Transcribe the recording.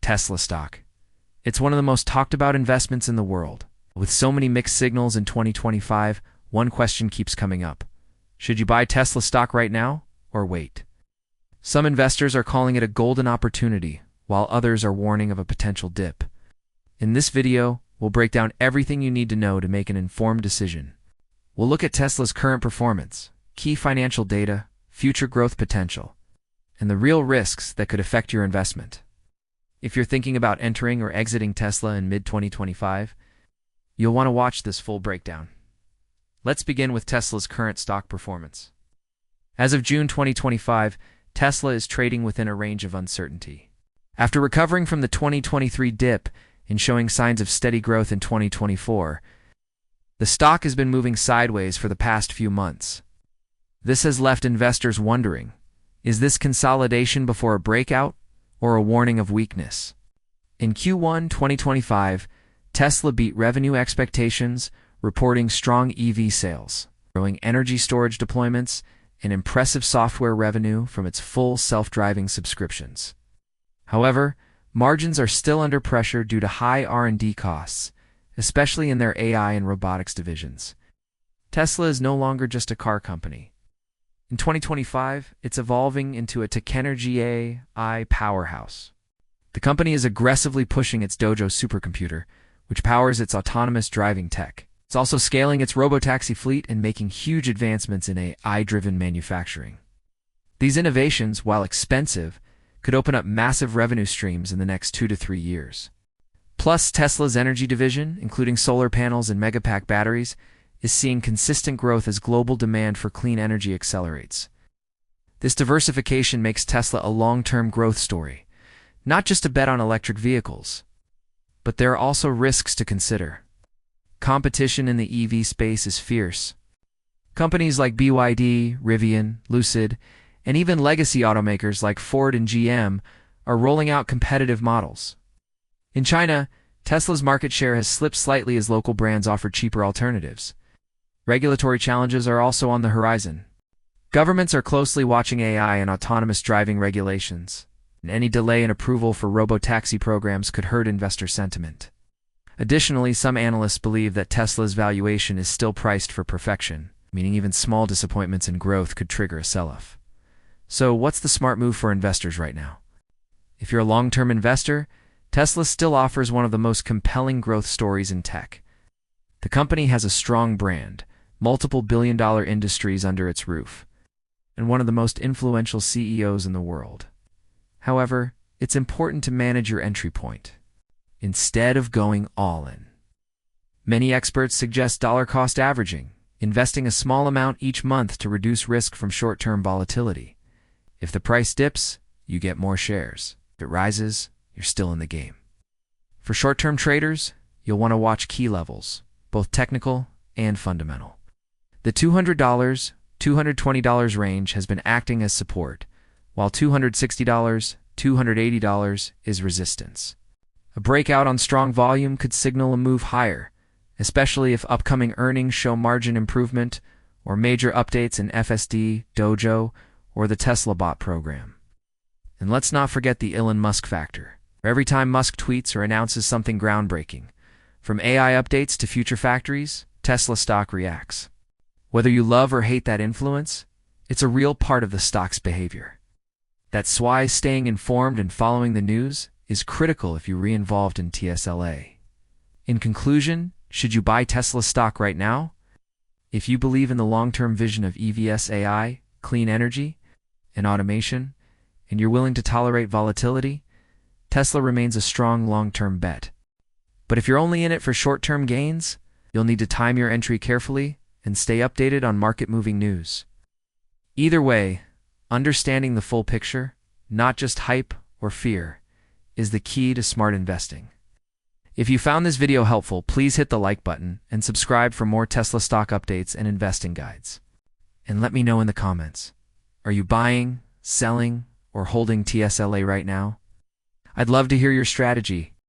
Tesla stock. It's one of the most talked about investments in the world. With so many mixed signals in 2025, one question keeps coming up. Should you buy Tesla stock right now or wait? Some investors are calling it a golden opportunity, while others are warning of a potential dip. In this video, we'll break down everything you need to know to make an informed decision. We'll look at Tesla's current performance, key financial data, future growth potential, and the real risks that could affect your investment. If you're thinking about entering or exiting Tesla in mid-2025, you'll want to watch this full breakdown. Let's begin with Tesla's current stock performance. As of June 2025, Tesla is trading within a range of uncertainty. After recovering from the 2023 dip and showing signs of steady growth in 2024, the stock has been moving sideways for the past few months. This has left investors wondering, is this consolidation before a breakout or a warning of weakness? In Q1 2025, Tesla beat revenue expectations, reporting strong EV sales, growing energy storage deployments, and impressive software revenue from its full self-driving subscriptions. However, margins are still under pressure due to high R&D costs, especially in their AI and robotics divisions. Tesla is no longer just a car company. In 2025, it's evolving into a technology AI powerhouse. The company is aggressively pushing its Dojo supercomputer, which powers its autonomous driving tech. It's also scaling its Robotaxi fleet and making huge advancements in AI-driven manufacturing. These innovations, while expensive, could open up massive revenue streams in the next 2 to 3 years. Plus, Tesla's energy division, including solar panels and megapack batteries, is seeing consistent growth as global demand for clean energy accelerates. This diversification makes Tesla a long-term growth story, not just a bet on electric vehicles. But there are also risks to consider. Competition in the EV space is fierce. Companies like BYD, Rivian, Lucid, and even legacy automakers like Ford and GM are rolling out competitive models. In China, Tesla's market share has slipped slightly as local brands offer cheaper alternatives. Regulatory challenges are also on the horizon. Governments are closely watching AI and autonomous driving regulations, and any delay in approval for robotaxi programs could hurt investor sentiment. Additionally, some analysts believe that Tesla's valuation is still priced for perfection, meaning even small disappointments in growth could trigger a sell-off. So, what's the smart move for investors right now? If you're a long-term investor, Tesla still offers one of the most compelling growth stories in tech. The company has a strong brand, multiple billion-dollar industries under its roof, and one of the most influential CEOs in the world. However, it's important to manage your entry point, instead of going all in. Many experts suggest dollar-cost averaging, investing a small amount each month to reduce risk from short-term volatility. If the price dips, you get more shares. If it rises, you're still in the game. For short-term traders, you'll want to watch key levels, both technical and fundamental. The $200, $220 range has been acting as support, while $260, $280 is resistance. A breakout on strong volume could signal a move higher, especially if upcoming earnings show margin improvement or major updates in FSD, Dojo, or the Tesla bot program. And let's not forget the Elon Musk factor. Every time Musk tweets or announces something groundbreaking, from AI updates to future factories, Tesla stock reacts. Whether you love or hate that influence, it's a real part of the stock's behavior. That's why staying informed and following the news is critical if you're re-involved in TSLA. In conclusion, should you buy Tesla stock right now? If you believe in the long-term vision of EVs AI, clean energy, and automation, and you're willing to tolerate volatility, Tesla remains a strong long-term bet. But if you're only in it for short-term gains, you'll need to time your entry carefully and stay updated on market-moving news. Either way, understanding the full picture, not just hype or fear, is the key to smart investing. If you found this video helpful, please hit the like button and subscribe for more Tesla stock updates and investing guides. And let me know in the comments, are you buying, selling, or holding TSLA right now? I'd love to hear your strategy.